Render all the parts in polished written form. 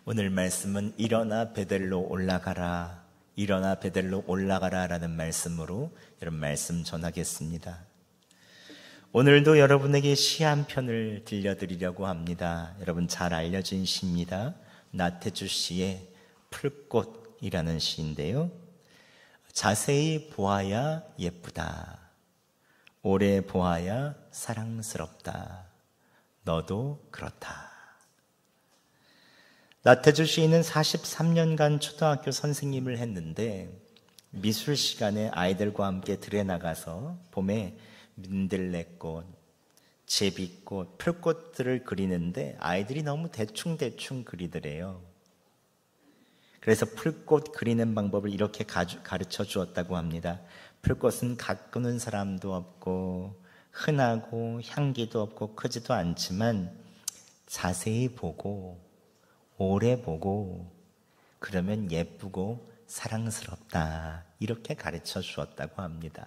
오늘 말씀은 일어나 베델로 올라가라, 일어나 베델로 올라가라 라는 말씀으로 여러분 말씀 전하겠습니다. 오늘도 여러분에게 시 한 편을 들려드리려고 합니다. 여러분 잘 알려진 시입니다. 나태주 시의 풀꽃이라는 시인데요, 자세히 보아야 예쁘다, 오래 보아야 사랑스럽다, 너도 그렇다. 나태주 시인은 43년간 초등학교 선생님을 했는데 미술 시간에 아이들과 함께 들에 나가서 봄에 민들레꽃, 제비꽃, 풀꽃들을 그리는데 아이들이 너무 대충대충 그리더래요. 그래서 풀꽃 그리는 방법을 이렇게 가르쳐 주었다고 합니다. 풀꽃은 가꾸는 사람도 없고 흔하고 향기도 없고 크지도 않지만 자세히 보고 오래 보고 그러면 예쁘고 사랑스럽다, 이렇게 가르쳐 주었다고 합니다.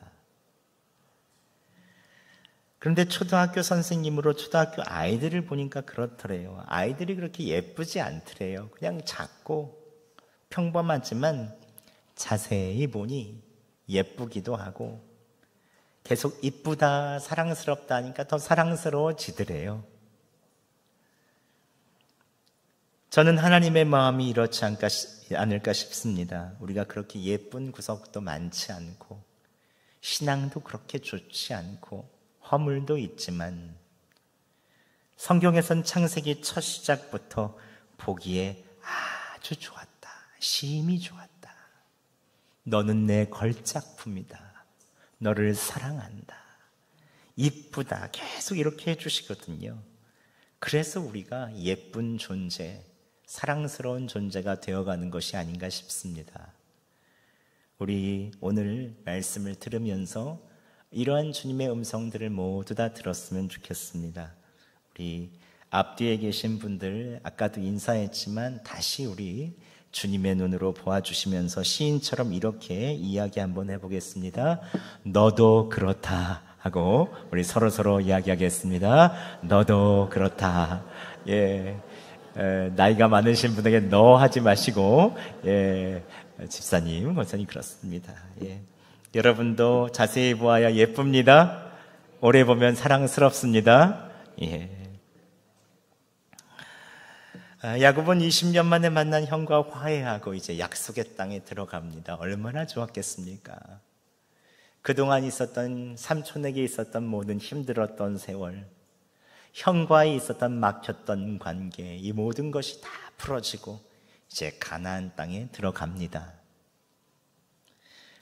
그런데 초등학교 선생님으로 초등학교 아이들을 보니까 그렇더래요. 아이들이 그렇게 예쁘지 않더래요. 그냥 작고 평범하지만 자세히 보니 예쁘기도 하고 계속 이쁘다, 사랑스럽다 하니까 더 사랑스러워지더래요. 저는 하나님의 마음이 이렇지 않을까 싶습니다. 우리가 그렇게 예쁜 구석도 많지 않고 신앙도 그렇게 좋지 않고 허물도 있지만 성경에선 창세기 첫 시작부터 보기에 아주 좋았다, 심히 좋았다, 너는 내 걸작품이다, 너를 사랑한다, 이쁘다, 계속 이렇게 해주시거든요. 그래서 우리가 예쁜 존재, 사랑스러운 존재가 되어가는 것이 아닌가 싶습니다. 우리 오늘 말씀을 들으면서 이러한 주님의 음성들을 모두 다 들었으면 좋겠습니다. 우리 앞뒤에 계신 분들, 아까도 인사했지만 다시 우리 주님의 눈으로 보아주시면서 시인처럼 이렇게 이야기 한번 해보겠습니다. 너도 그렇다 하고 우리 서로 이야기하겠습니다. 너도 그렇다. 예, 나이가 많으신 분에게 너 하지 마시고, 예, 집사님, 권사님 그렇습니다. 예. 여러분도 자세히 보아야 예쁩니다. 오래 보면 사랑스럽습니다. 예. 야곱은 20년 만에 만난 형과 화해하고 이제 약속의 땅에 들어갑니다. 얼마나 좋았겠습니까? 그동안 있었던, 삼촌에게 있었던 모든 힘들었던 세월, 형과의 있었던 막혔던 관계, 이 모든 것이 다 풀어지고 이제 가나안 땅에 들어갑니다.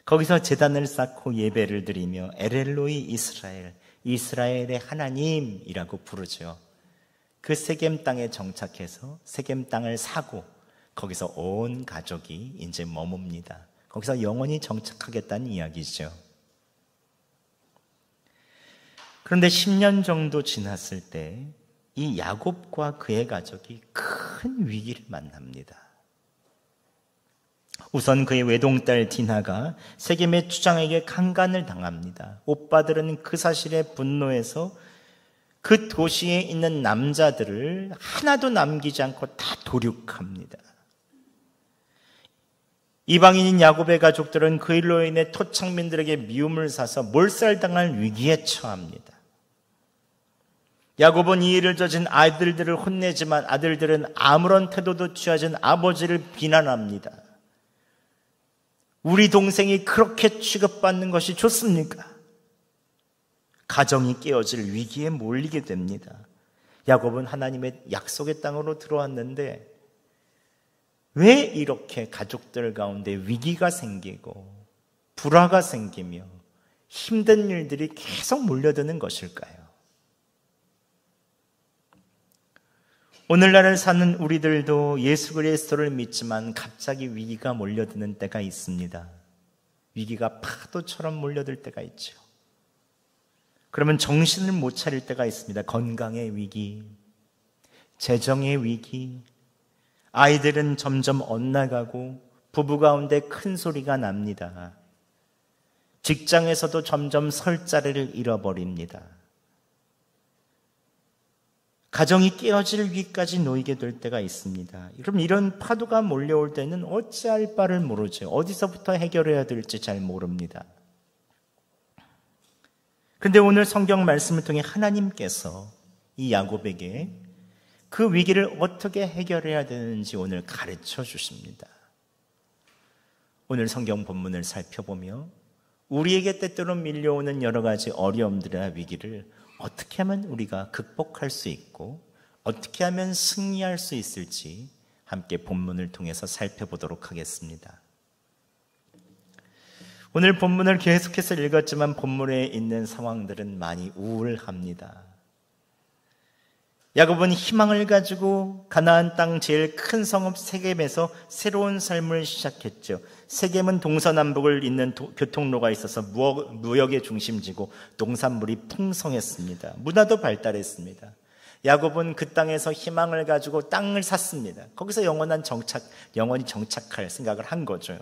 거기서 제단을 쌓고 예배를 드리며 엘엘로이 이스라엘, 이스라엘의 하나님이라고 부르죠. 그 세겜 땅에 정착해서 세겜 땅을 사고 거기서 온 가족이 이제 머뭅니다. 거기서 영원히 정착하겠다는 이야기죠. 그런데 10년 정도 지났을 때 이 야곱과 그의 가족이 큰 위기를 만납니다. 우선 그의 외동딸 디나가 세겜의 추장에게 강간을 당합니다. 오빠들은 그 사실에 분노해서 그 도시에 있는 남자들을 하나도 남기지 않고 다 도륙합니다. 이방인인 야곱의 가족들은 그 일로 인해 토착민들에게 미움을 사서 몰살당할 위기에 처합니다. 야곱은 이 일을 저진 아들들을 혼내지만 아들들은 아무런 태도도 취하지 않은 아버지를 비난합니다. 우리 동생이 그렇게 취급받는 것이 좋습니까? 가정이 깨어질 위기에 몰리게 됩니다. 야곱은 하나님의 약속의 땅으로 들어왔는데 왜 이렇게 가족들 가운데 위기가 생기고 불화가 생기며 힘든 일들이 계속 몰려드는 것일까요? 오늘날을 사는 우리들도 예수 그리스도를 믿지만 갑자기 위기가 몰려드는 때가 있습니다. 위기가 파도처럼 몰려들 때가 있죠. 그러면 정신을 못 차릴 때가 있습니다. 건강의 위기, 재정의 위기, 아이들은 점점 엇나가고 부부 가운데 큰 소리가 납니다. 직장에서도 점점 설 자리를 잃어버립니다. 가정이 깨어질 위기까지 놓이게 될 때가 있습니다. 그럼 이런 파도가 몰려올 때는 어찌할 바를 모르죠. 어디서부터 해결해야 될지 잘 모릅니다. 그런데 오늘 성경 말씀을 통해 하나님께서 이 야곱에게 그 위기를 어떻게 해결해야 되는지 오늘 가르쳐 주십니다. 오늘 성경 본문을 살펴보며 우리에게 때때로 밀려오는 여러 가지 어려움들이나 위기를 어떻게 하면 우리가 극복할 수 있고 어떻게 하면 승리할 수 있을지 함께 본문을 통해서 살펴보도록 하겠습니다. 오늘 본문을 계속해서 읽었지만 본문에 있는 상황들은 많이 우울합니다. 야곱은 희망을 가지고 가나안 땅 제일 큰 성읍 세겜에서 새로운 삶을 시작했죠. 세겜은 동서남북을 잇는 교통로가 있어서 무역의 중심지고 농산물이 풍성했습니다. 문화도 발달했습니다. 야곱은 그 땅에서 희망을 가지고 땅을 샀습니다. 거기서 영원히 정착할 생각을 한 거죠.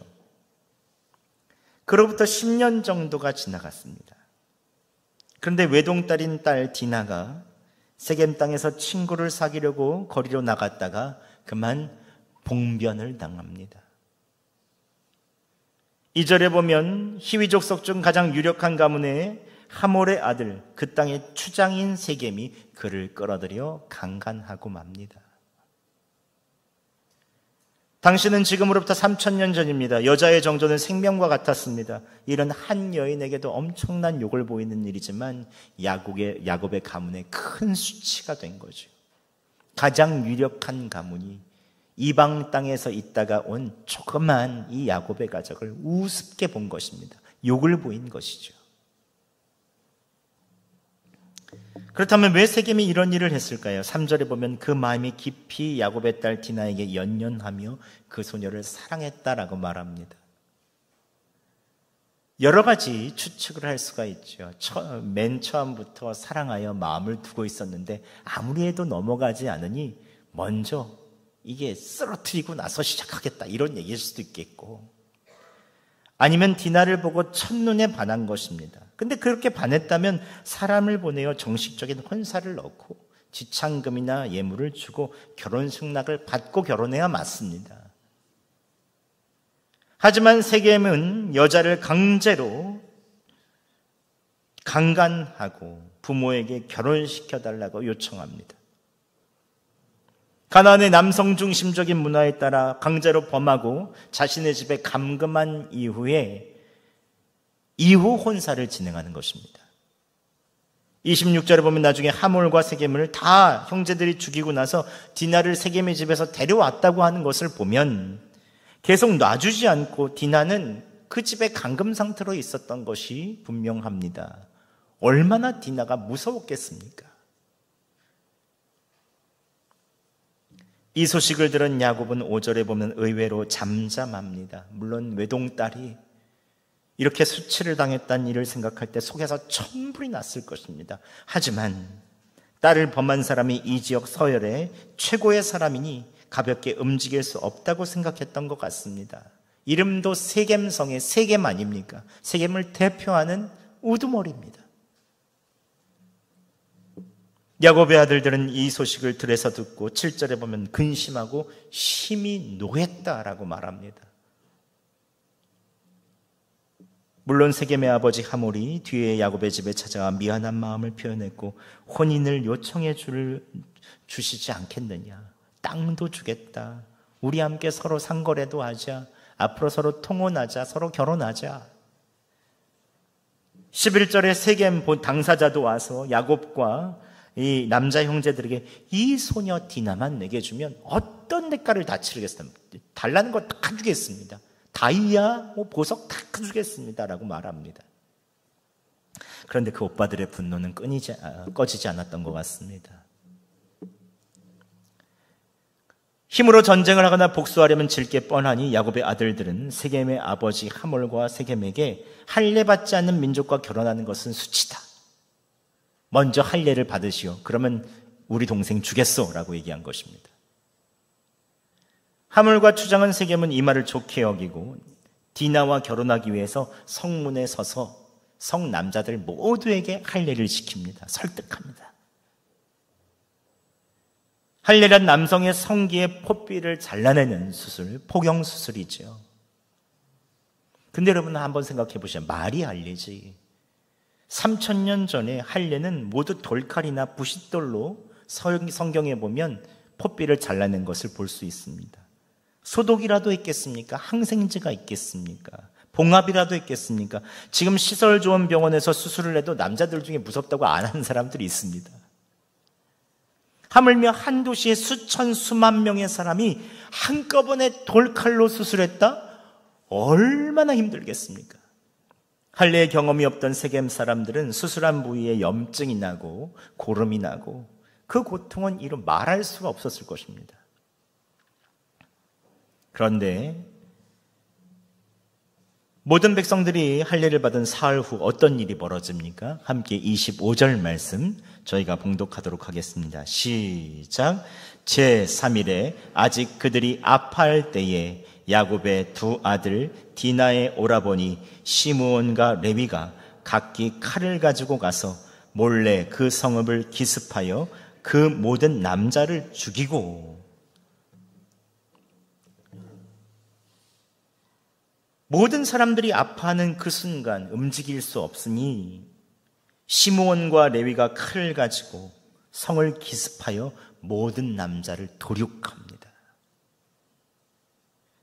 그로부터 10년 정도가 지나갔습니다. 그런데 외동딸인 딸 디나가 세겜 땅에서 친구를 사귀려고 거리로 나갔다가 그만 봉변을 당합니다. 2절에 보면 히위 족속 중 가장 유력한 가문의 하몰의 아들, 그 땅의 추장인 세겜이 그를 끌어들여 강간하고 맙니다. 당시는 지금으로부터 3000년 전입니다. 여자의 정조는 생명과 같았습니다. 이런 한 여인에게도 엄청난 욕을 보이는 일이지만 야곱의 가문에 큰 수치가 된 거죠. 가장 유력한 가문이 이방 땅에서 있다가 온 조그만 이 야곱의 가족을 우습게 본 것입니다. 욕을 보인 것이죠. 그렇다면 왜 세겜이 이런 일을 했을까요? 3절에 보면 그 마음이 깊이 야곱의 딸 디나에게 연연하며 그 소녀를 사랑했다라고 말합니다. 여러 가지 추측을 할 수가 있죠. 맨 처음부터 사랑하여 마음을 두고 있었는데 아무리 해도 넘어가지 않으니 먼저 이게 쓰러뜨리고 나서 시작하겠다 이런 얘기일 수도 있겠고, 아니면 디나를 보고 첫눈에 반한 것입니다. 근데 그렇게 반했다면 사람을 보내어 정식적인 혼사를 넣고 지창금이나 예물을 주고 결혼 승낙을 받고 결혼해야 맞습니다. 하지만 세겜은 여자를 강제로 강간하고 부모에게 결혼시켜달라고 요청합니다. 가나안의 남성 중심적인 문화에 따라 강제로 범하고 자신의 집에 감금한 이후 혼사를 진행하는 것입니다. 26절에 보면 나중에 하몰과 세겜을 다 형제들이 죽이고 나서 디나를 세겜의 집에서 데려왔다고 하는 것을 보면 계속 놔주지 않고 디나는 그 집에 감금 상태로 있었던 것이 분명합니다. 얼마나 디나가 무서웠겠습니까? 이 소식을 들은 야곱은 5절에 보면 의외로 잠잠합니다. 물론 외동딸이 이렇게 수치를 당했다는 일을 생각할 때 속에서 천불이 났을 것입니다. 하지만 딸을 범한 사람이 이 지역 서열의 최고의 사람이니 가볍게 움직일 수 없다고 생각했던 것 같습니다. 이름도 세겜성의 세겜 아닙니까? 세겜을 대표하는 우두머리입니다. 야곱의 아들들은 이 소식을 들에서 듣고 7절에 보면 근심하고 심히 노했다라고 말합니다. 물론 세겜의 아버지 하몰이 뒤에 야곱의 집에 찾아와 미안한 마음을 표현했고 혼인을 요청해 주시지 않겠느냐, 땅도 주겠다, 우리 함께 서로 상거래도 하자, 앞으로 서로 통혼하자, 서로 결혼하자. 11절에 세겜 당사자도 와서 야곱과 이 남자 형제들에게 이 소녀 디나만 내게 주면 어떤 대가를 다 치르겠습니다. 달라는 거 다 주겠습니다. 다이아, 보석 다 주겠습니다라고 말합니다. 그런데 그 오빠들의 분노는 꺼지지 않았던 것 같습니다. 힘으로 전쟁을 하거나 복수하려면 질 게 뻔하니 야곱의 아들들은 세겜의 아버지 하몰과 세겜에게 할례받지 않는 민족과 결혼하는 것은 수치다. 먼저 할례를 받으시오. 그러면 우리 동생 주겠소 라고 얘기한 것입니다. 하몰과 추장은 세겜은 이 말을 좋게 여기고 디나와 결혼하기 위해서 성문에 서서 성남자들 모두에게 할례를 시킵니다. 설득합니다. 할례란 남성의 성기의 포삐를 잘라내는 수술, 포경수술이죠. 근데 여러분 한번 생각해 보시면 말이 할례지. 3000년 전에 할례는 모두 돌칼이나 부싯돌로 성경에 보면 포삐를 잘라낸 것을 볼 수 있습니다. 소독이라도 있겠습니까? 항생제가 있겠습니까? 봉합이라도 있겠습니까? 지금 시설 좋은 병원에서 수술을 해도 남자들 중에 무섭다고 안 하는 사람들이 있습니다. 하물며 한 도시에 수천 수만 명의 사람이 한꺼번에 돌칼로 수술했다? 얼마나 힘들겠습니까? 할례의 경험이 없던 세겜 사람들은 수술한 부위에 염증이 나고 고름이 나고 그 고통은 이루 말할 수가 없었을 것입니다. 그런데 모든 백성들이 할례를 받은 사흘 후 어떤 일이 벌어집니까? 함께 25절 말씀 저희가 봉독하도록 하겠습니다. 시작. 제3일에 아직 그들이 아파할 때에 야곱의 두 아들 디나의 오라버니 시므온과 레위가 각기 칼을 가지고 가서 몰래 그 성읍을 기습하여 그 모든 남자를 죽이고, 모든 사람들이 아파하는 그 순간 움직일 수 없으니 시므온과 레위가 칼을 가지고 성을 기습하여 모든 남자를 도륙합니다.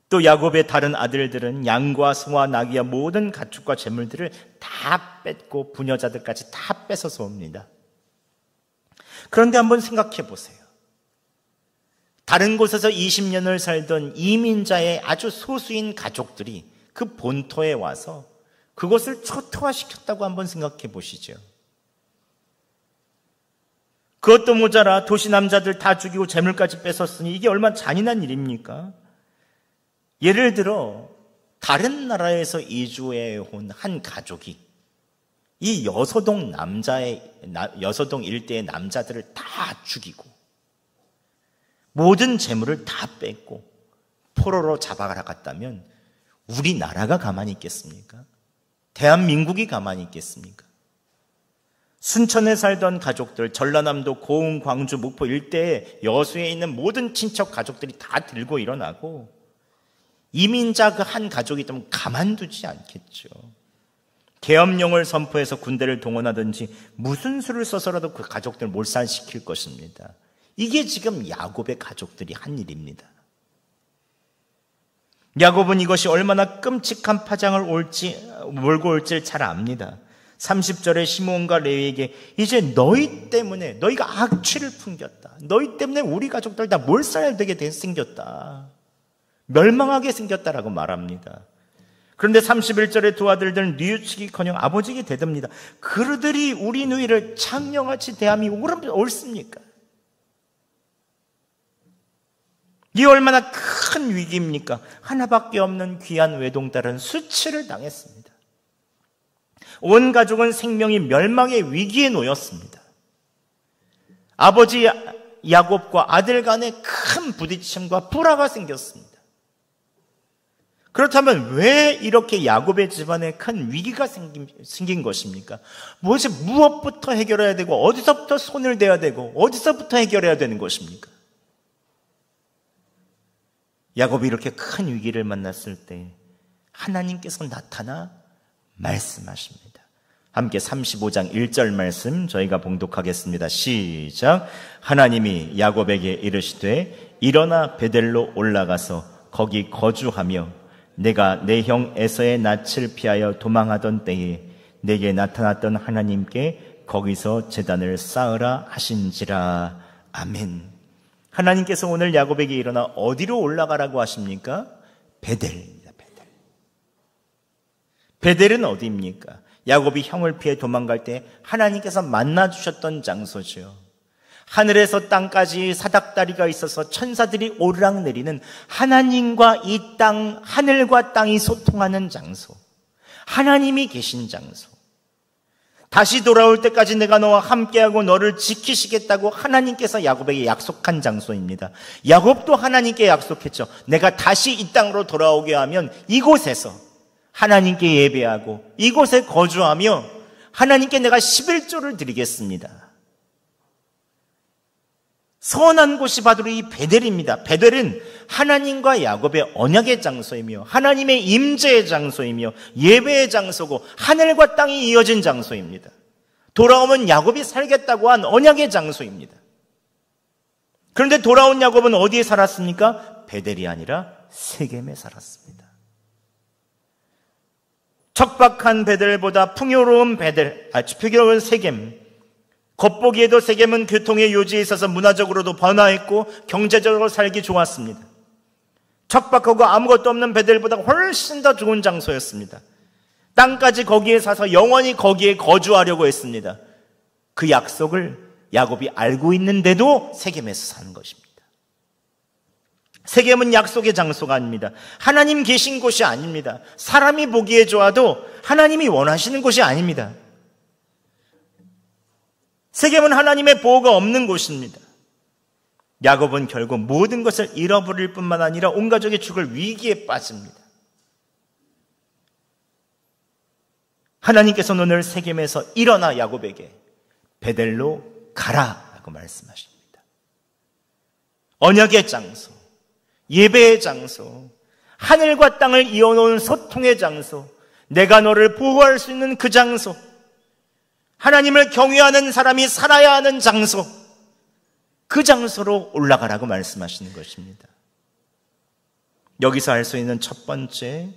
또 야곱의 다른 아들들은 양과 소와 나귀와 모든 가축과 재물들을 다 뺏고 부녀자들까지 다 뺏어서 옵니다. 그런데 한번 생각해 보세요. 다른 곳에서 20년을 살던 이민자의 아주 소수인 가족들이 그 본토에 와서 그것을 초토화시켰다고 한번 생각해 보시죠. 그것도 모자라 도시 남자들 다 죽이고 재물까지 뺏었으니 이게 얼마나 잔인한 일입니까? 예를 들어 다른 나라에서 이주해 온 한 가족이 이 여서동 일대의 남자들을 다 죽이고 모든 재물을 다 뺏고 포로로 잡아갔다면 우리나라가 가만히 있겠습니까? 대한민국이 가만히 있겠습니까? 순천에 살던 가족들, 전라남도 고흥, 광주, 목포 일대에 여수에 있는 모든 친척 가족들이 다 들고 일어나고 이민자 그 한 가족이 좀 가만두지 않겠죠. 계엄령을 선포해서 군대를 동원하든지 무슨 수를 써서라도 그 가족들을 몰살시킬 것입니다. 이게 지금 야곱의 가족들이 한 일입니다. 야곱은 이것이 얼마나 끔찍한 파장을 몰고 올지를 잘 압니다. 30절에 시므온과 레위에게 이제 너희 때문에 너희가 악취를 풍겼다. 너희 때문에 우리 가족들 다 몰살되게 생겼다. 멸망하게 생겼다라고 말합니다. 그런데 31절에 두 아들들은 뉘우치기커녕 아버지에게 대듭니다. 그들이 우리 누이를 창녀같이 대함이 옳습니까? 이 얼마나 큰 위기입니까? 하나밖에 없는 귀한 외동딸은 수치를 당했습니다. 온 가족은 생명이 멸망의 위기에 놓였습니다. 아버지 야곱과 아들 간에 큰 부딪힘과 불화가 생겼습니다. 그렇다면 왜 이렇게 야곱의 집안에 큰 위기가 생긴 것입니까? 무엇부터 해결해야 되고 어디서부터 손을 대야 되고 어디서부터 해결해야 되는 것입니까? 야곱이 이렇게 큰 위기를 만났을 때 하나님께서 나타나 말씀하십니다. 함께 35장 1절 말씀 저희가 봉독하겠습니다. 시작. 하나님이 야곱에게 이르시되 일어나 베델로 올라가서 거기 거주하며 내가 내 형 에서의 낯을 피하여 도망하던 때에 내게 나타났던 하나님께 거기서 제단을 쌓으라 하신지라. 아멘. 하나님께서 오늘 야곱에게 일어나 어디로 올라가라고 하십니까? 베델입니다. 베델은 어디입니까? 야곱이 형을 피해 도망갈 때 하나님께서 만나주셨던 장소죠. 하늘에서 땅까지 사닥다리가 있어서 천사들이 오르락내리는 하나님과 이 땅, 하늘과 땅이 소통하는 장소, 하나님이 계신 장소, 다시 돌아올 때까지 내가 너와 함께하고 너를 지키시겠다고 하나님께서 야곱에게 약속한 장소입니다. 야곱도 하나님께 약속했죠. 내가 다시 이 땅으로 돌아오게 하면 이곳에서 하나님께 예배하고 이곳에 거주하며 하나님께 내가 11조를 드리겠습니다. 선한 곳이 바로 이 베델입니다. 베델은 하나님과 야곱의 언약의 장소이며 하나님의 임재의 장소이며 예배의 장소고 하늘과 땅이 이어진 장소입니다. 돌아오면 야곱이 살겠다고 한 언약의 장소입니다. 그런데 돌아온 야곱은 어디에 살았습니까? 베델이 아니라 세겜에 살았습니다. 척박한 베델보다 풍요로운 풍요로운 세겜. 겉보기에도 세겜은 교통의 요지에 있어서 문화적으로도 번화했고 경제적으로 살기 좋았습니다. 척박하고 아무것도 없는 베델보다 훨씬 더 좋은 장소였습니다. 땅까지 거기에 사서 영원히 거기에 거주하려고 했습니다. 그 약속을 야곱이 알고 있는데도 세겜에서 사는 것입니다. 세겜은 약속의 장소가 아닙니다. 하나님 계신 곳이 아닙니다. 사람이 보기에 좋아도 하나님이 원하시는 곳이 아닙니다. 세겜은 하나님의 보호가 없는 곳입니다. 야곱은 결국 모든 것을 잃어버릴 뿐만 아니라 온 가족이 죽을 위기에 빠집니다. 하나님께서는 오늘 세겜에서 일어나 야곱에게 베델로 가라라고 말씀하십니다. 언약의 장소, 예배의 장소, 하늘과 땅을 이어놓은 소통의 장소, 내가 너를 보호할 수 있는 그 장소, 하나님을 경외하는 사람이 살아야 하는 장소, 그 장소로 올라가라고 말씀하시는 것입니다. 여기서 알 수 있는 첫 번째,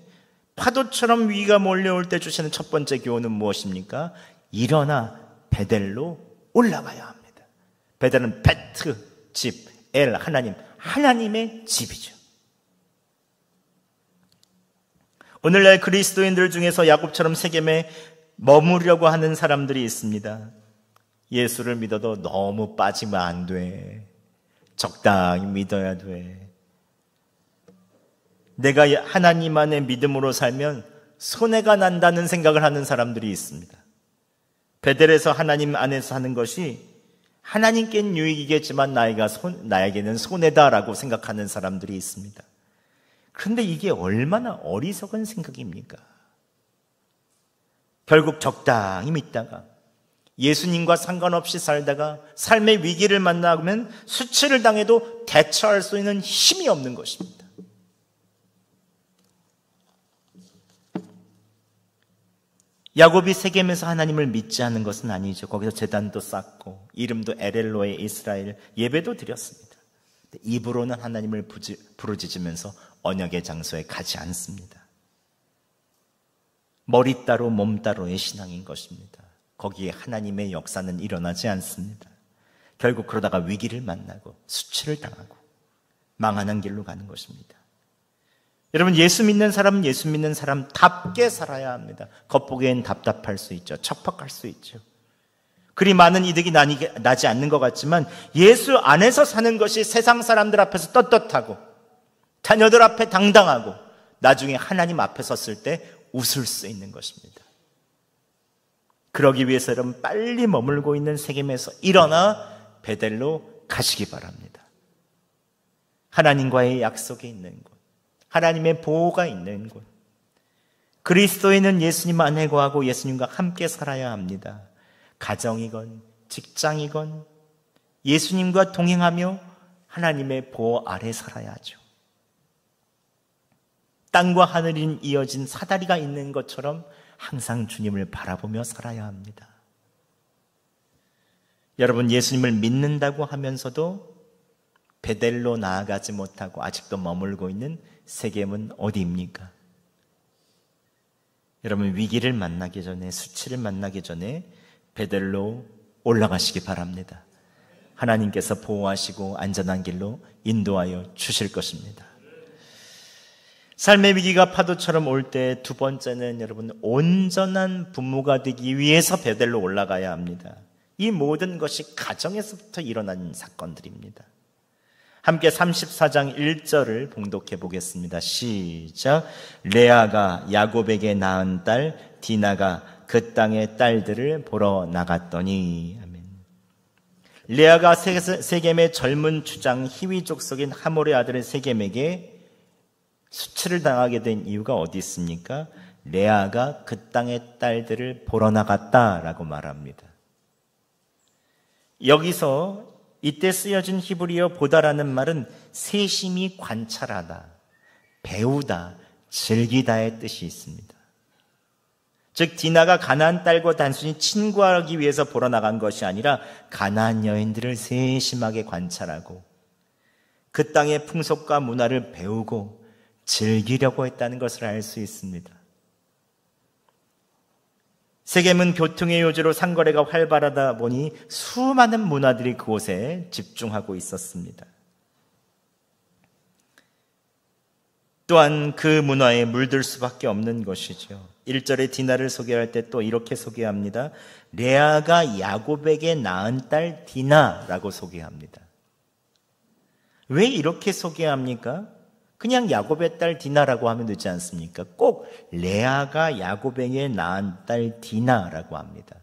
파도처럼 위기가 몰려올 때 주시는 첫 번째 교훈은 무엇입니까? 일어나 베델로 올라가야 합니다. 베델은 베트, 집, 엘, 하나님, 하나님의 집이죠. 오늘날 그리스도인들 중에서 야곱처럼 세겜에 머무르려고 하는 사람들이 있습니다. 예수를 믿어도 너무 빠지면 안 돼. 적당히 믿어야 돼. 내가 하나님 안에 믿음으로 살면 손해가 난다는 생각을 하는 사람들이 있습니다. 베델에서 하나님 안에서 하는 것이 하나님께는 유익이겠지만 나에게는 손해다라고 생각하는 사람들이 있습니다. 그런데 이게 얼마나 어리석은 생각입니까? 결국 적당히 믿다가 예수님과 상관없이 살다가 삶의 위기를 만나면 수치를 당해도 대처할 수 있는 힘이 없는 것입니다. 야곱이 세겜에서 하나님을 믿지 않은 것은 아니죠. 거기서 제단도 쌓고 이름도 에렐로의 이스라엘, 예배도 드렸습니다. 입으로는 하나님을 부르짖으면서 언약의 장소에 가지 않습니다. 머리 따로 몸 따로의 신앙인 것입니다. 거기에 하나님의 역사는 일어나지 않습니다. 결국 그러다가 위기를 만나고 수치를 당하고 망하는 길로 가는 것입니다. 여러분, 예수 믿는 사람은 예수 믿는 사람답게 살아야 합니다. 겉보기엔 답답할 수 있죠. 척박할 수 있죠. 그리 많은 이득이 나지 않는 것 같지만 예수 안에서 사는 것이 세상 사람들 앞에서 떳떳하고 자녀들 앞에 당당하고 나중에 하나님 앞에 섰을 때 웃을 수 있는 것입니다. 그러기 위해서 여러분 빨리 머물고 있는 세겜에서 일어나 베델로 가시기 바랍니다. 하나님과의 약속이 있는 곳, 하나님의 보호가 있는 곳, 그리스도인은 예수님 안에 거하고 예수님과 함께 살아야 합니다. 가정이건 직장이건 예수님과 동행하며 하나님의 보호 아래 살아야죠. 땅과 하늘이 이어진 사다리가 있는 것처럼 항상 주님을 바라보며 살아야 합니다. 여러분, 예수님을 믿는다고 하면서도 베델로 나아가지 못하고 아직도 머물고 있는 세겜은 어디입니까? 여러분, 위기를 만나기 전에, 수치를 만나기 전에 베델로 올라가시기 바랍니다. 하나님께서 보호하시고 안전한 길로 인도하여 주실 것입니다. 삶의 위기가 파도처럼 올 때 두 번째는 여러분, 온전한 부모가 되기 위해서 베델로 올라가야 합니다. 이 모든 것이 가정에서부터 일어난 사건들입니다. 함께 34장 1절을 봉독해 보겠습니다. 시작. 레아가 야곱에게 낳은 딸 디나가 그 땅의 딸들을 보러 나갔더니. 아멘. 레아가 세겜의 젊은 주장 히위 족속인 하몰의 아들 세겜에게 수치를 당하게 된 이유가 어디 있습니까? 레아가 그 땅의 딸들을 보러 나갔다라고 말합니다. 여기서 이때 쓰여진 히브리어 보다라는 말은 세심히 관찰하다, 배우다, 즐기다의 뜻이 있습니다. 즉 디나가 가나안 딸과 단순히 친구하기 위해서 보러 나간 것이 아니라 가나안 여인들을 세심하게 관찰하고 그 땅의 풍속과 문화를 배우고 즐기려고 했다는 것을 알 수 있습니다. 세겜은 교통의 요지로 상거래가 활발하다 보니 수많은 문화들이 그곳에 집중하고 있었습니다. 또한 그 문화에 물들 수밖에 없는 것이죠. 1절에 디나를 소개할 때 또 이렇게 소개합니다. 레아가 야곱에게 낳은 딸 디나라고 소개합니다. 왜 이렇게 소개합니까? 그냥 야곱의 딸 디나라고 하면 되지 않습니까? 꼭 레아가 야곱에게 낳은 딸 디나라고 합니다.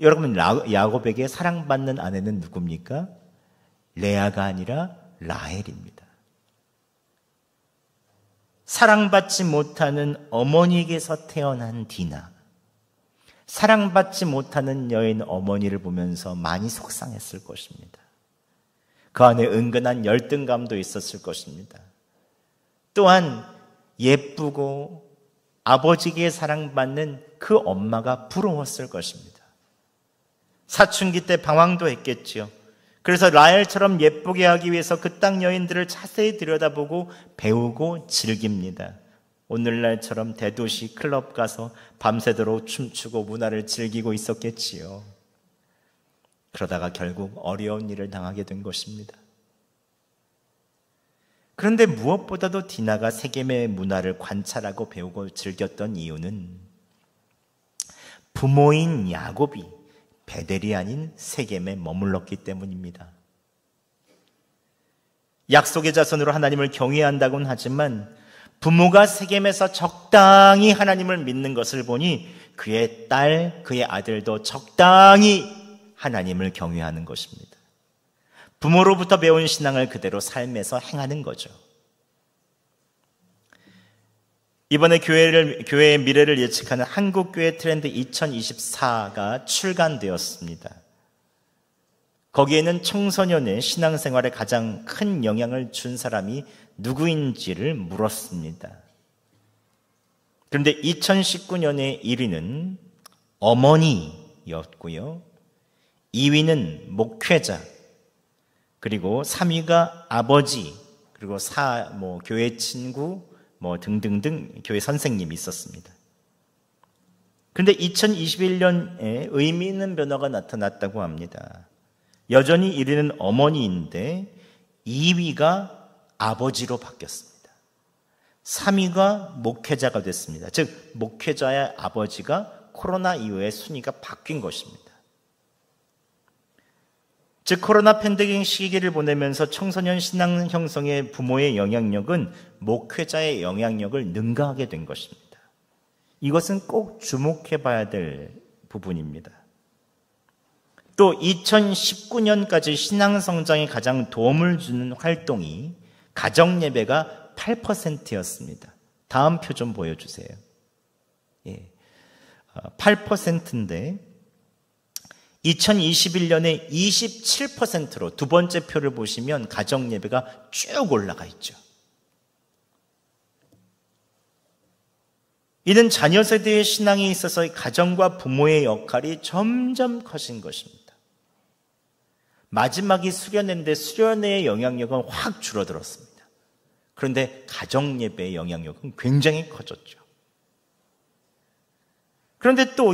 여러분, 야곱에게 사랑받는 아내는 누굽니까? 레아가 아니라 라헬입니다. 사랑받지 못하는 어머니에게서 태어난 디나, 사랑받지 못하는 여인 어머니를 보면서 많이 속상했을 것입니다. 그 안에 은근한 열등감도 있었을 것입니다. 또한 예쁘고 아버지에게 사랑받는 그 엄마가 부러웠을 것입니다. 사춘기 때 방황도 했겠지요. 그래서 라헬처럼 예쁘게 하기 위해서 그 땅 여인들을 자세히 들여다보고 배우고 즐깁니다. 오늘날처럼 대도시 클럽 가서 밤새도록 춤추고 문화를 즐기고 있었겠지요. 그러다가 결국 어려운 일을 당하게 된 것입니다. 그런데 무엇보다도 디나가 세겜의 문화를 관찰하고 배우고 즐겼던 이유는 부모인 야곱이 베델이 아닌 세겜에 머물렀기 때문입니다. 약속의 자손으로 하나님을 경외한다고는 하지만 부모가 세겜에서 적당히 하나님을 믿는 것을 보니 그의 딸, 그의 아들도 적당히 하나님을 경외하는 것입니다. 부모로부터 배운 신앙을 그대로 삶에서 행하는 거죠. 이번에 교회의 미래를 예측하는 한국교회 트렌드 2024가 출간되었습니다. 거기에는 청소년의 신앙생활에 가장 큰 영향을 준 사람이 누구인지를 물었습니다. 그런데 2019년의 1위는 어머니였고요. 2위는 목회자, 그리고 3위가 아버지, 그리고 교회 친구, 등등등 교회 선생님이 있었습니다. 그런데 2021년에 의미 있는 변화가 나타났다고 합니다. 여전히 1위는 어머니인데 2위가 아버지로 바뀌었습니다. 3위가 목회자가 됐습니다. 즉 목회자의 아버지가 코로나 이후에 순위가 바뀐 것입니다. 즉 코로나 팬데믹 시기를 보내면서 청소년 신앙 형성의 부모의 영향력은 목회자의 영향력을 능가하게 된 것입니다. 이것은 꼭 주목해 봐야 될 부분입니다. 또 2019년까지 신앙 성장에 가장 도움을 주는 활동이 가정예배가 8%였습니다. 다음 표 좀 보여주세요. 8%인데 2021년에 27%로 두 번째 표를 보시면 가정예배가 쭉 올라가 있죠. 이는 자녀 세대의 신앙에 있어서 가정과 부모의 역할이 점점 커진 것입니다. 마지막이 수련회인데 수련회의 영향력은 확 줄어들었습니다. 그런데 가정예배의 영향력은 굉장히 커졌죠. 그런데 또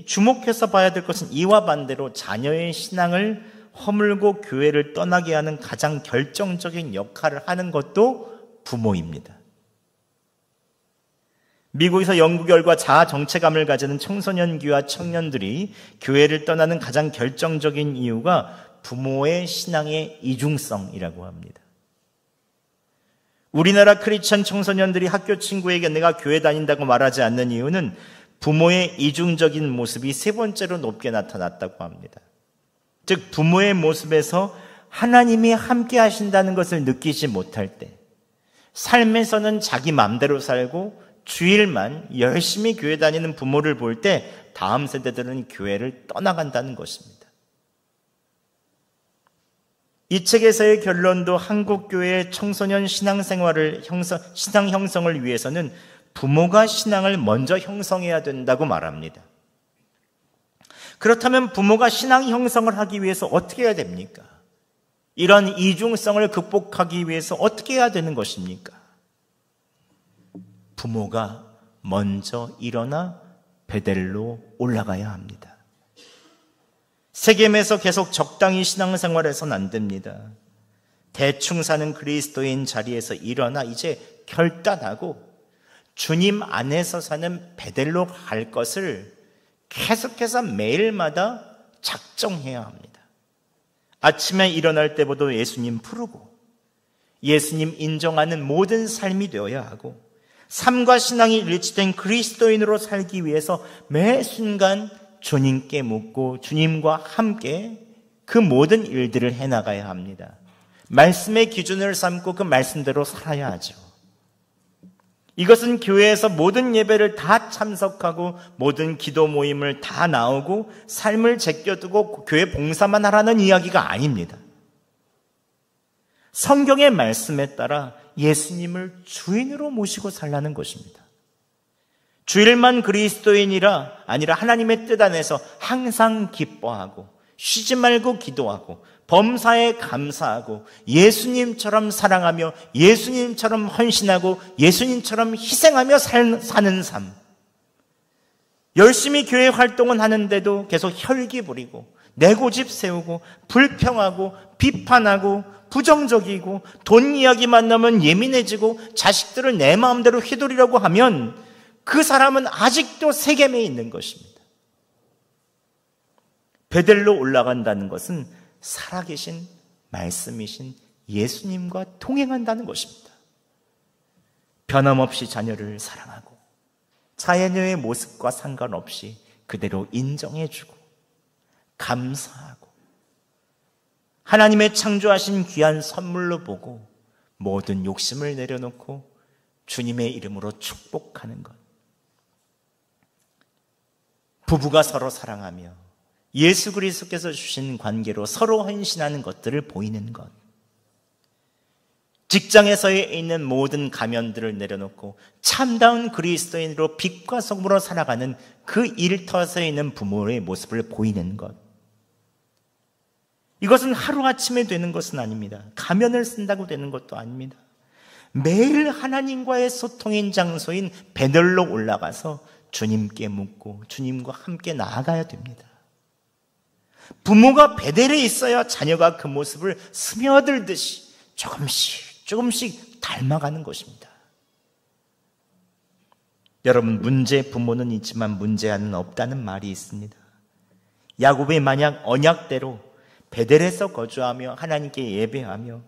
주목해서 봐야 될 것은 이와 반대로 자녀의 신앙을 허물고 교회를 떠나게 하는 가장 결정적인 역할을 하는 것도 부모입니다. 미국에서 연구 결과 자아 정체감을 가지는 청소년기와 청년들이 교회를 떠나는 가장 결정적인 이유가 부모의 신앙의 이중성이라고 합니다. 우리나라 크리스천 청소년들이 학교 친구에게 내가 교회 다닌다고 말하지 않는 이유는 부모의 이중적인 모습이 세 번째로 높게 나타났다고 합니다. 즉 부모의 모습에서 하나님이 함께 하신다는 것을 느끼지 못할 때, 삶에서는 자기 마음대로 살고 주일만 열심히 교회 다니는 부모를 볼 때 다음 세대들은 교회를 떠나간다는 것입니다. 이 책에서의 결론도 한국교회의 청소년 신앙 형성을 위해서는 부모가 신앙을 먼저 형성해야 된다고 말합니다. 그렇다면 부모가 신앙 형성을 하기 위해서 어떻게 해야 됩니까? 이런 이중성을 극복하기 위해서 어떻게 해야 되는 것입니까? 부모가 먼저 일어나 베델로 올라가야 합니다. 세겜에서 계속 적당히 신앙생활해서는 안 됩니다. 대충 사는 그리스도인 자리에서 일어나 이제 결단하고 주님 안에서 사는 베델로 갈 것을 계속해서 매일마다 작정해야 합니다. 아침에 일어날 때보다 예수님 부르고 예수님 인정하는 모든 삶이 되어야 하고 삶과 신앙이 일치된 그리스도인으로 살기 위해서 매 순간 주님께 묻고 주님과 함께 그 모든 일들을 해나가야 합니다. 말씀의 기준을 삼고 그 말씀대로 살아야 하죠. 이것은 교회에서 모든 예배를 다 참석하고 모든 기도 모임을 다 나오고 삶을 제껴두고 교회 봉사만 하라는 이야기가 아닙니다. 성경의 말씀에 따라 예수님을 주인으로 모시고 살라는 것입니다. 주일만 그리스도인이라 아니라 하나님의 뜻 안에서 항상 기뻐하고 쉬지 말고 기도하고 범사에 감사하고 예수님처럼 사랑하며 예수님처럼 헌신하고 예수님처럼 희생하며 사는 삶. 열심히 교회 활동은 하는데도 계속 혈기 부리고 내 고집 세우고 불평하고 비판하고 부정적이고 돈 이야기만 나면 예민해지고 자식들을 내 마음대로 휘두르려고 하면 그 사람은 아직도 세겜에 있는 것입니다. 베델로 올라간다는 것은 살아계신 말씀이신 예수님과 동행한다는 것입니다. 변함없이 자녀를 사랑하고 자녀의 모습과 상관없이 그대로 인정해주고 감사하고 하나님의 창조하신 귀한 선물로 보고 모든 욕심을 내려놓고 주님의 이름으로 축복하는 것. 부부가 서로 사랑하며 예수 그리스도께서 주신 관계로 서로 헌신하는 것들을 보이는 것. 직장에서의 있는 모든 가면들을 내려놓고 참다운 그리스도인으로 빛과 소금으로 살아가는 그 일터에 있는 부모의 모습을 보이는 것. 이것은 하루아침에 되는 것은 아닙니다. 가면을 쓴다고 되는 것도 아닙니다. 매일 하나님과의 소통인 장소인 베델로 올라가서 주님께 묻고 주님과 함께 나아가야 됩니다. 부모가 베델에 있어야 자녀가 그 모습을 스며들듯이 조금씩 닮아가는 것입니다. 여러분, 문제 부모는 있지만 문제아는 없다는 말이 있습니다. 야곱이 만약 언약대로 베델에서 거주하며 하나님께 예배하며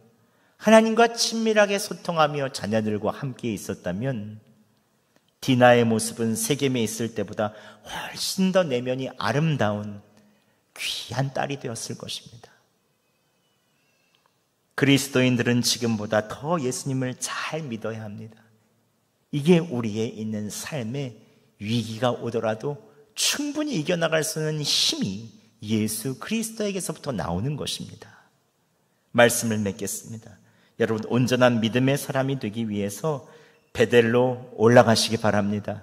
하나님과 친밀하게 소통하며 자녀들과 함께 있었다면 디나의 모습은 세겜에 있을 때보다 훨씬 더 내면이 아름다운 귀한 딸이 되었을 것입니다. 그리스도인들은 지금보다 더 예수님을 잘 믿어야 합니다. 이게 우리의 있는 삶에 위기가 오더라도 충분히 이겨나갈 수 있는 힘이 예수 그리스도에게서부터 나오는 것입니다. 말씀을 맺겠습니다. 여러분, 온전한 믿음의 사람이 되기 위해서 베델로 올라가시기 바랍니다.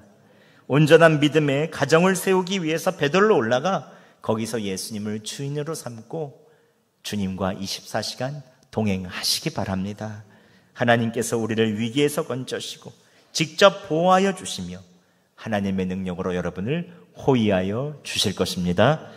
온전한 믿음의 가정을 세우기 위해서 베델로 올라가 거기서 예수님을 주인으로 삼고 주님과 24시간 동행하시기 바랍니다. 하나님께서 우리를 위기에서 건져시고 직접 보호하여 주시며 하나님의 능력으로 여러분을 호위하여 주실 것입니다.